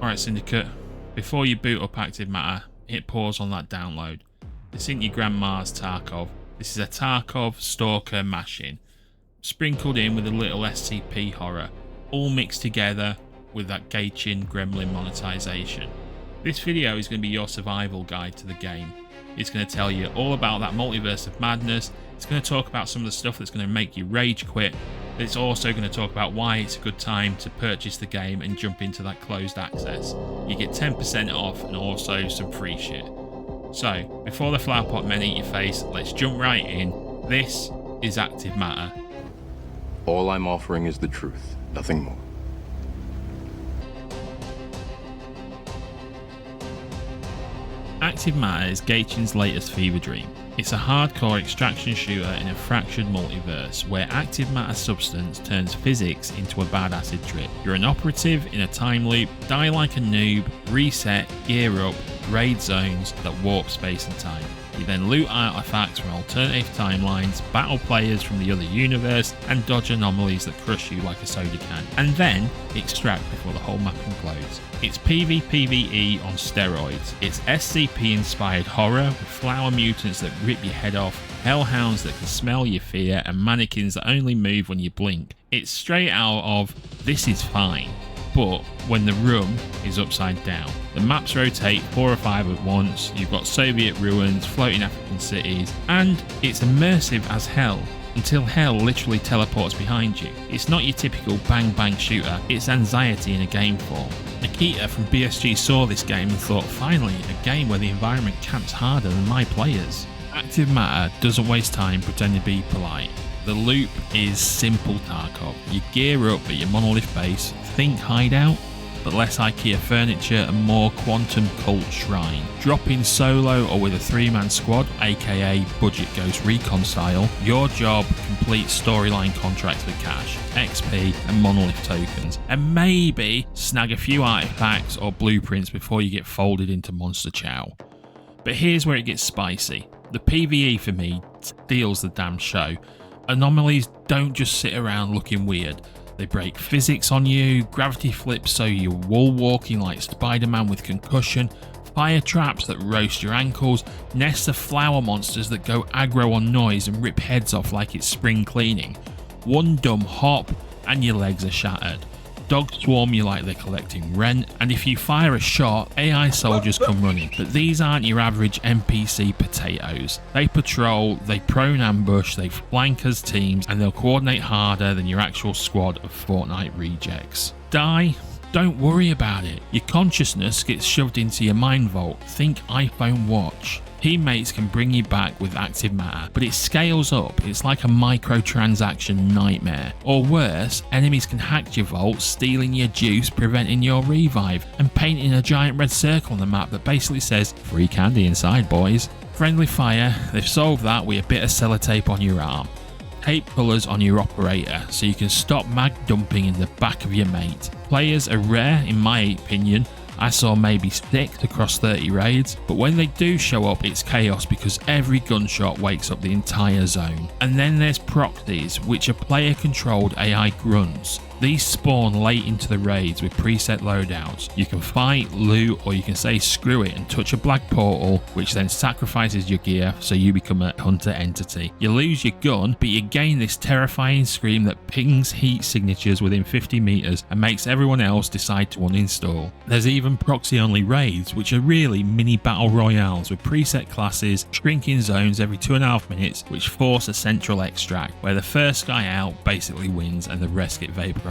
Alright Syndicate, before you boot up Active Matter, hit pause on that download. This ain't your grandma's Tarkov. This is a Tarkov stalker mashing, sprinkled in with a little SCP horror, all mixed together with that Gaijin gremlin monetization. This video is going to be your survival guide to the game. It's going to tell you all about that multiverse of madness. It's going to talk about some of the stuff that's going to make you rage quit. It's also going to talk about why it's a good time to purchase the game and jump into that closed access. You get 10% off and also some free shit. So, before the flower pot men eat your face, let's jump right in. This is Active Matter. All I'm offering is the truth, nothing more. Active Matter is Gaijin's latest fever dream. It's a hardcore extraction shooter in a fractured multiverse where active matter substance turns physics into a bad acid trip. You're an operative in a time loop, die like a noob, reset, gear up, raid zones that warp space and time. You then loot artifacts from alternative timelines, battle players from the other universe, and dodge anomalies that crush you like a soda can, and then extract before the whole map implodes. It's PvE on steroids. It's SCP-inspired horror with flower mutants that rip your head off, hellhounds that can smell your fear, and mannequins that only move when you blink. It's straight out of This Is Fine, but when the room is upside down. The maps rotate 4 or 5 at once, you've got Soviet ruins, floating African cities, and it's immersive as hell, until hell literally teleports behind you. It's not your typical bang bang shooter, it's anxiety in a game form. Nikita from BSG saw this game and thought, finally, a game where the environment camps harder than my players. Active Matter doesn't waste time pretending to be polite. The loop is simple Tarkov. You gear up at your Monolith base, think hideout, but less IKEA furniture and more quantum cult shrine. Drop in solo or with a 3-man squad, aka Budget Ghost Recon style. Your job, complete storyline contracts with cash, XP and Monolith tokens, and maybe snag a few artifacts or blueprints before you get folded into Monster Chow. But here's where it gets spicy. The PvE for me steals the damn show. Anomalies don't just sit around looking weird. They break physics on you, gravity flips so you're wall walking like Spider-Man with concussion, fire traps that roast your ankles, nests of flower monsters that go aggro on noise and rip heads off like it's spring cleaning. One dumb hop and your legs are shattered. Dogs swarm you like they're collecting rent, and if you fire a shot, AI soldiers come running. But these aren't your average NPC potatoes. They patrol, they prone ambush, they flank as teams, and they'll coordinate harder than your actual squad of Fortnite rejects. Die? Don't worry about it. Your consciousness gets shoved into your mind vault. Think iPhone watch. Teammates can bring you back with active matter, but it scales up. It's like a microtransaction nightmare. Or worse, enemies can hack your vault, stealing your juice, preventing your revive, and painting a giant red circle on the map that basically says, free candy inside, boys. Friendly fire, they've solved that with a bit of sellotape on your arm. Tape colours on your operator so you can stop mag dumping in the back of your mate. Players are rare in my opinion. I saw maybe 6 across 30 raids, but when they do show up it's chaos because every gunshot wakes up the entire zone. And then there's Proxies, which are player controlled AI grunts. These spawn late into the raids with preset loadouts. You can fight, loot, or you can say screw it and touch a black portal, which then sacrifices your gear so you become a hunter entity. You lose your gun, but you gain this terrifying scream that pings heat signatures within 50 meters and makes everyone else decide to uninstall. There's even proxy only raids, which are really mini battle royales with preset classes, shrinking zones every 2.5 minutes, which force a central extract, where the first guy out basically wins and the rest get vaporized.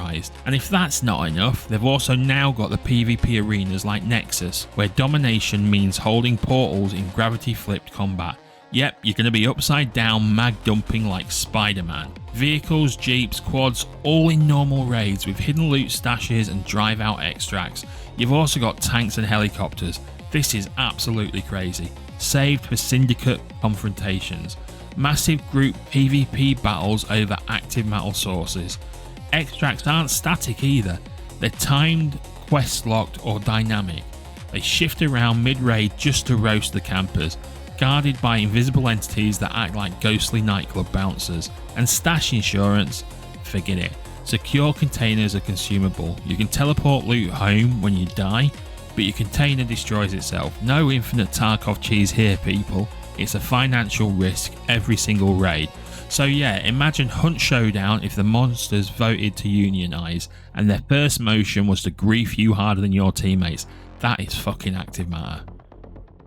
And if that's not enough, they've also now got the PvP arenas like Nexus, where domination means holding portals in gravity flipped combat. Yep, you're going to be upside down mag dumping like Spider-Man. Vehicles, jeeps, quads, all in normal raids with hidden loot stashes and drive out extracts. You've also got tanks and helicopters. This is absolutely crazy. Saved for syndicate confrontations. Massive group PvP battles over active metal sources. Extracts aren't static either. They're timed, quest locked or dynamic. They shift around mid-raid just to roast the campers, guarded by invisible entities that act like ghostly nightclub bouncers. And stash insurance, forget it. Secure containers are consumable. You can teleport loot home when you die, but your container destroys itself. No infinite Tarkov cheese here, people. It's a financial risk every single raid. So yeah, imagine Hunt Showdown if the monsters voted to unionize and their first motion was to grief you harder than your teammates. That is fucking active matter.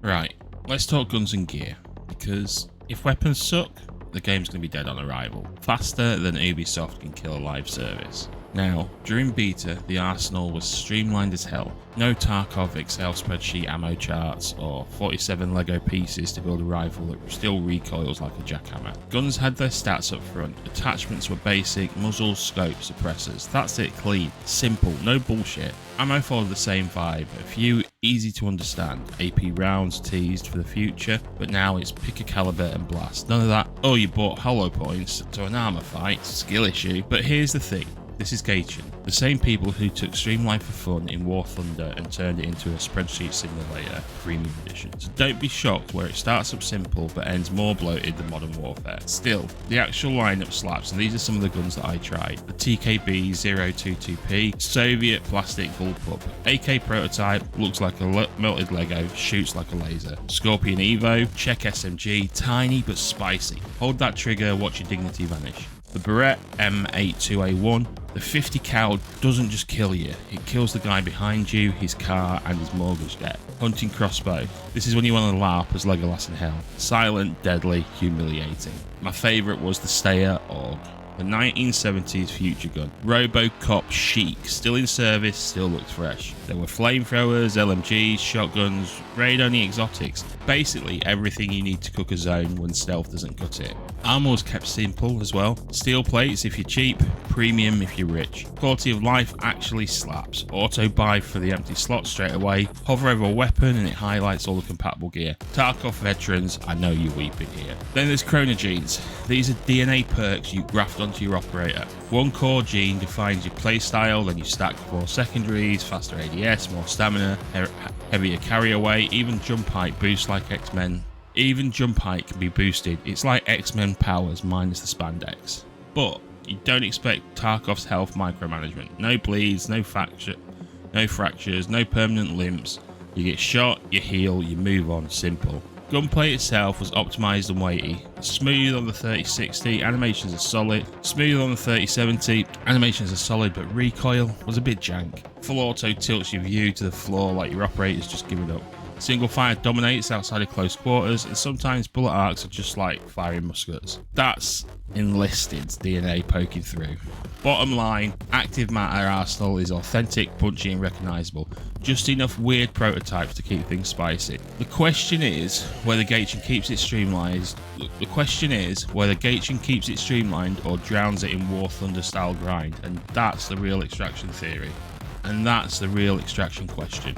Right, let's talk guns and gear, because if weapons suck, the game's going to be dead on arrival, faster than Ubisoft can kill a live service. Now, during beta, the arsenal was streamlined as hell. No Tarkov Excel spreadsheet ammo charts or 47 Lego pieces to build a rifle that still recoils like a jackhammer. Guns had their stats up front, attachments were basic, muzzles, scopes, suppressors. That's it, clean, simple, no bullshit. Ammo followed the same vibe, a few easy to understand, AP rounds teased for the future, but now it's pick a caliber and blast. None of that, oh you bought hollow points to an armor fight, skill issue. But here's the thing. This is Gaijin, the same people who took Streamline for fun in War Thunder and turned it into a spreadsheet simulator premium edition. So don't be shocked where it starts up simple but ends more bloated than Modern Warfare. Still, the actual lineup slaps, and these are some of the guns that I tried. The TKB 022P, Soviet plastic bullpup, AK prototype, looks like a melted Lego, shoots like a laser. Scorpion Evo, Czech SMG, tiny but spicy. Hold that trigger, watch your dignity vanish. The Barrett M82A1, the 50 cal doesn't just kill you, it kills the guy behind you, his car and his mortgage debt. Hunting crossbow, this is when you want to LARP as Legolas in hell. Silent, deadly, humiliating. My favourite was the Stayer AUG, the 1970s future gun. Robocop chic, still in service, still looked fresh. There were flamethrowers, LMGs, shotguns, raid-only exotics. Basically everything you need to cook a zone when stealth doesn't cut it. Armor was kept simple as well. Steel plates if you're cheap, premium if you're rich. Quality of life actually slaps. Auto buy for the empty slot straight away. Hover over a weapon and it highlights all the compatible gear. Tarkov veterans, I know you're weeping here. Then there's Chronogenes. These are DNA perks you graft onto your operator. One core gene defines your playstyle, then you stack 4 secondaries, faster ADS, more stamina, heavier carry away, even jump height boosts like X-Men. Even jump height can be boosted. It's like X-Men powers minus the spandex. But you don't expect Tarkov's health micromanagement. No bleeds, no fractures, no permanent limps. You get shot, you heal, you move on, simple. Gunplay itself was optimised and weighty. Smooth on the 3060, animations are solid. Smooth on the 3070, animations are solid, but recoil was a bit jank. Full auto tilts your view to the floor like your operator's just given up. Single fire dominates outside of close quarters, and sometimes bullet arcs are just like firing muskets. That's enlisted DNA poking through. Bottom line, active matter arsenal is authentic, punchy and recognisable. Just enough weird prototypes to keep things spicy. The question is whether Gaijin keeps it streamlined. Or drowns it in War Thunder style grind, and that's the real extraction theory. And that's the real extraction question.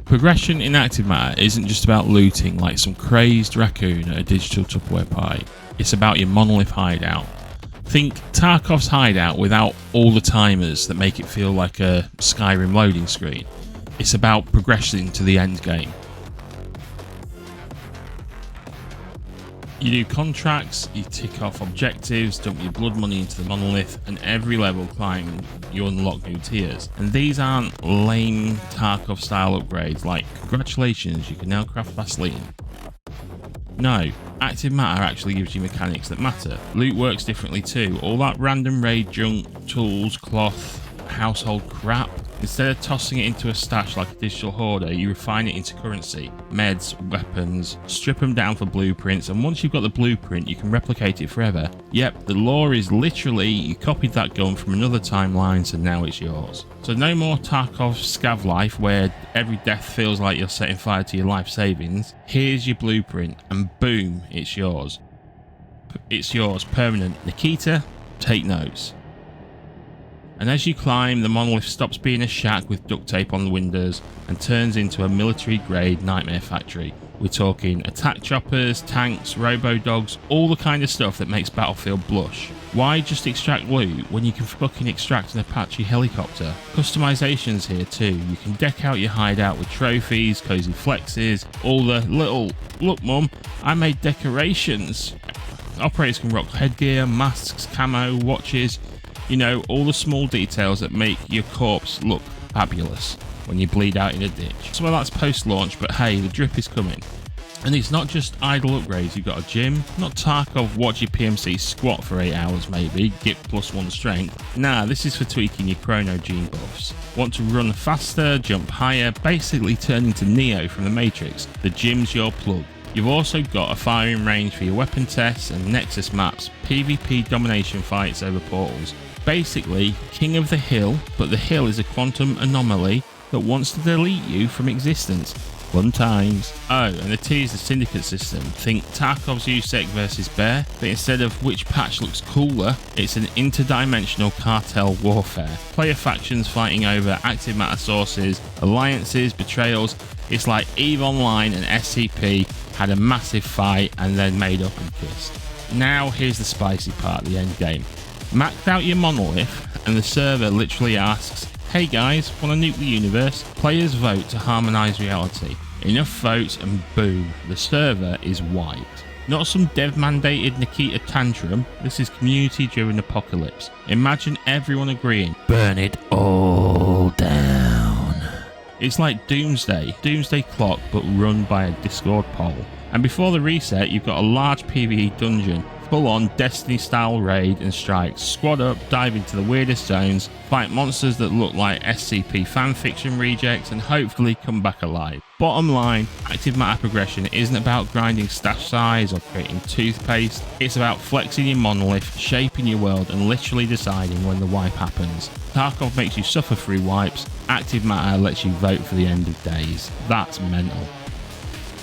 Progression in active matter isn't just about looting like some crazed raccoon at a digital Tupperware pie. It's about your Monolith hideout. Think Tarkov's hideout without all the timers that make it feel like a Skyrim loading screen. It's about progressing to the end game. You do contracts, you tick off objectives, dump your blood money into the Monolith, and every level climb you unlock new tiers. And these aren't lame Tarkov style upgrades like, congratulations, you can now craft Vaseline. No, active matter actually gives you mechanics that matter. Loot works differently too. All that random raid junk, tools, cloth, household crap, instead of tossing it into a stash like a digital hoarder, you refine it into currency, meds, weapons, strip them down for blueprints, and once you've got the blueprint you can replicate it forever. Yep, the lore is literally you copied that gun from another timeline, so now it's yours. So no more Tarkov scav life where every death feels like you're setting fire to your life savings. Here's your blueprint and boom, it's yours. It's yours, permanent. Nikita, take notes. And as you climb, the Monolith stops being a shack with duct tape on the windows and turns into a military-grade nightmare factory. We're talking attack choppers, tanks, robo-dogs, all the kind of stuff that makes Battlefield blush. Why just extract loot when you can fucking extract an Apache helicopter? Customizations here too. You can deck out your hideout with trophies, cozy flexes, all the little... Look mum, I made decorations. Operators can rock headgear, masks, camo, watches, you know, all the small details that make your corpse look fabulous when you bleed out in a ditch. Some of that's post-launch, but hey, the drip is coming. And it's not just idle upgrades. You've got a gym, not Tarkov watch your PMC squat for 8 hours maybe, get +1 strength. Nah, this is for tweaking your Chronogene buffs. Want to run faster, jump higher, basically turn into Neo from the Matrix. The gym's your plug. You've also got a firing range for your weapon tests and Nexus maps, PvP domination fights over portals. Basically, king of the hill, but the hill is a quantum anomaly that wants to delete you from existence. Fun times. Oh, and the T is the syndicate system. Think Tarkov's USEC versus Bear, but instead of which patch looks cooler, it's an interdimensional cartel warfare. Player factions fighting over active matter sources, alliances, betrayals. It's like EVE Online and SCP had a massive fight and then made up and kissed. Now here's the spicy part, the end game. Maxed out your monolith and the server literally asks, hey guys, wanna nuke the universe? Players vote to harmonise reality. Enough votes and boom, the server is wiped. Not some dev mandated Nikita tantrum, this is community driven apocalypse. Imagine everyone agreeing, burn it all down. It's like Doomsday Clock, but run by a Discord poll. And before the reset, you've got a large PvE dungeon, full-on Destiny-style raid and strikes. Squad up, dive into the weirdest zones, fight monsters that look like SCP fanfiction rejects, and hopefully come back alive. Bottom line, active matter progression isn't about grinding stash size or creating toothpaste. It's about flexing your monolith, shaping your world, and literally deciding when the wipe happens. Tarkov makes you suffer through wipes. Active matter lets you vote for the end of days. That's mental.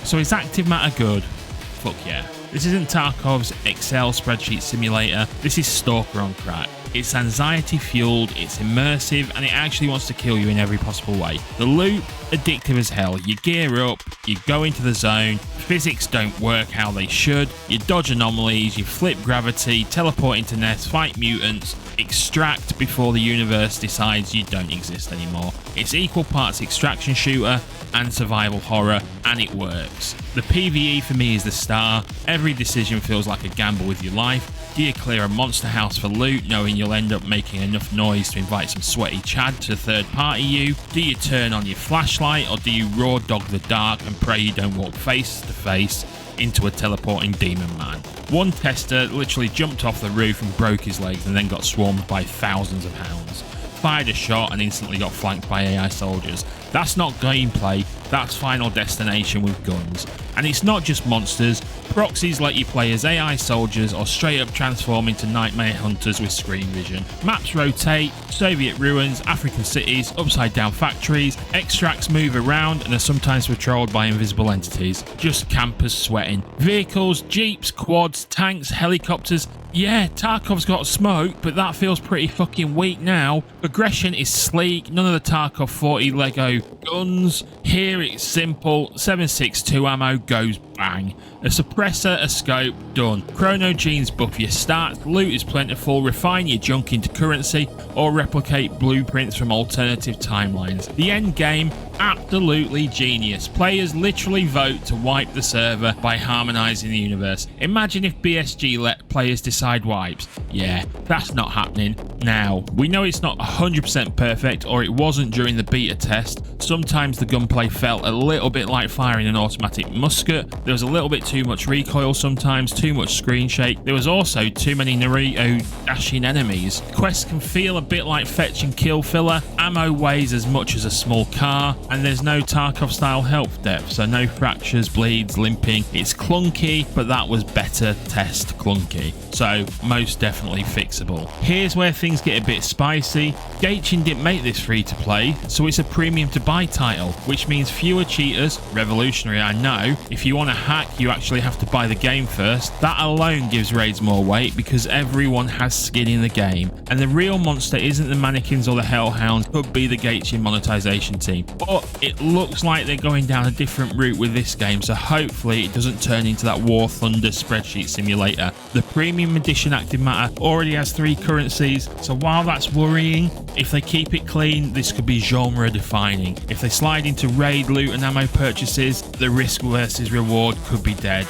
So is active matter good? Fuck yeah. This isn't Tarkov's Excel spreadsheet simulator, this is Stalker on crack. It's anxiety fueled, it's immersive, and it actually wants to kill you in every possible way. The loot, addictive as hell. You gear up, you go into the zone, physics don't work how they should, you dodge anomalies, you flip gravity, teleport into nests, fight mutants, extract before the universe decides you don't exist anymore. It's equal parts extraction shooter and survival horror, and it works. The PvE for me is the star. Every decision feels like a gamble with your life. Do you clear a monster house for loot, knowing you'll end up making enough noise to invite some sweaty Chad to third party you? Do you turn on your flashlight, or do you raw dog the dark and pray you don't walk face to face into a teleporting demon man? One tester literally jumped off the roof and broke his legs and then got swarmed by thousands of hounds. Fired a shot and instantly got flanked by AI soldiers. That's not gameplay, that's Final Destination with guns. And it's not just monsters. Proxies let you play as AI soldiers or straight up transform into nightmare hunters with screen vision. Maps rotate, Soviet ruins, African cities, upside down factories, extracts move around and are sometimes patrolled by invisible entities. Just campers sweating. Vehicles, jeeps, quads, tanks, helicopters. Yeah, Tarkov's got smoke, but that feels pretty fucking weak now. Progression is sleek, none of the Tarkov 40 Lego guns. Here it's simple, 7.62 ammo goes bang. A suppressor, a scope, done. Chronogenes buff your stats, loot is plentiful, refine your junk into currency, or replicate blueprints from alternative timelines. The end game, absolutely genius. Players literally vote to wipe the server by harmonizing the universe. Imagine if BSG let players decide wipes. Yeah, that's not happening. Now, we know it's not 100% perfect, or it wasn't during the beta test. Sometimes the gunplay felt a little bit like firing an automatic musket. There was a little bit too much recoil sometimes, too much screen shake. There was also too many Naruto dashing enemies. Quests can feel a bit like fetch and kill filler. Ammo weighs as much as a small car, and there's no Tarkov-style health depth, so no fractures, bleeds, limping. It's clunky, but that was beta test clunky, so most definitely fixable. Here's where things get a bit spicy. Gaijin didn't make this free to play, so it's a premium to buy title, which means fewer cheaters. Revolutionary, I know. If you want to hack, you actually have to buy the game first. That alone gives raids more weight because everyone has skin in the game. And the real monster isn't the mannequins or the hellhounds, could be the Gaijin monetization team. But it looks like they're going down a different route with this game, so hopefully it doesn't turn into that War Thunder spreadsheet simulator. The premium edition active matter already has 3 currencies, so while that's worrying, if they keep it clean, this could be genre defining. If they slide into raid loot and ammo purchases, the risk versus reward could be dead.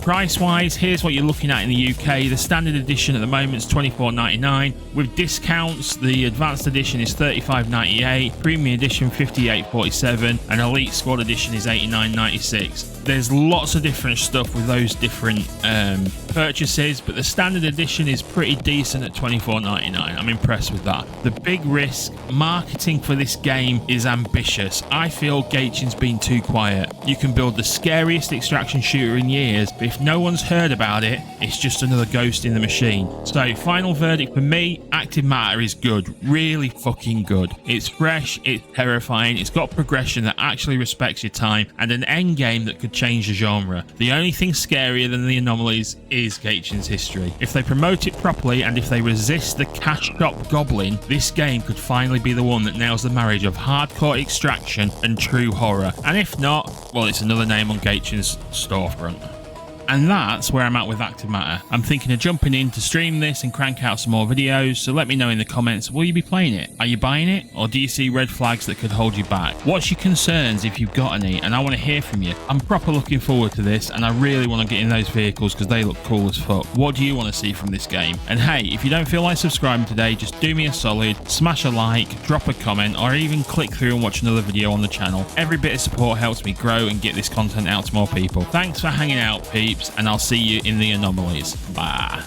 Price wise, here's what you're looking at in the UK. The standard edition at the moment is $24.99. With discounts, the advanced edition is $35.98, premium edition $58.47, and elite squad edition is $89.96. There's lots of different stuff with those different purchases, but the standard edition is pretty decent at $24.99. I'm impressed with that. The big risk, marketing for this game is ambitious. I feel Gaijin's been too quiet. You can build the scariest extraction shooter in years, but if no one's heard about it, it's just another ghost in the machine. So final verdict for me, active matter is good, really fucking good. It's fresh, it's terrifying, it's got progression that actually respects your time, and an end game that could change the genre. The only thing scarier than the anomalies is Gaijin's history. If they promote it properly and if they resist the cash shop goblin, this game could finally be the one that nails the marriage of hardcore extraction and true horror. And if not, well, it's another name on Gaijin's storefront. And that's where I'm at with active matter. I'm thinking of jumping in to stream this and crank out some more videos, so let me know in the comments, will you be playing it? Are you buying it? Or do you see red flags that could hold you back? What's your concerns if you've got any? And I want to hear from you. I'm proper looking forward to this, and I really want to get in those vehicles because they look cool as fuck. What do you want to see from this game? And hey, if you don't feel like subscribing today, just do me a solid, smash a like, drop a comment, or even click through and watch another video on the channel. Every bit of support helps me grow and get this content out to more people. Thanks for hanging out, peeps, and I'll see you in the anomalies. Bye.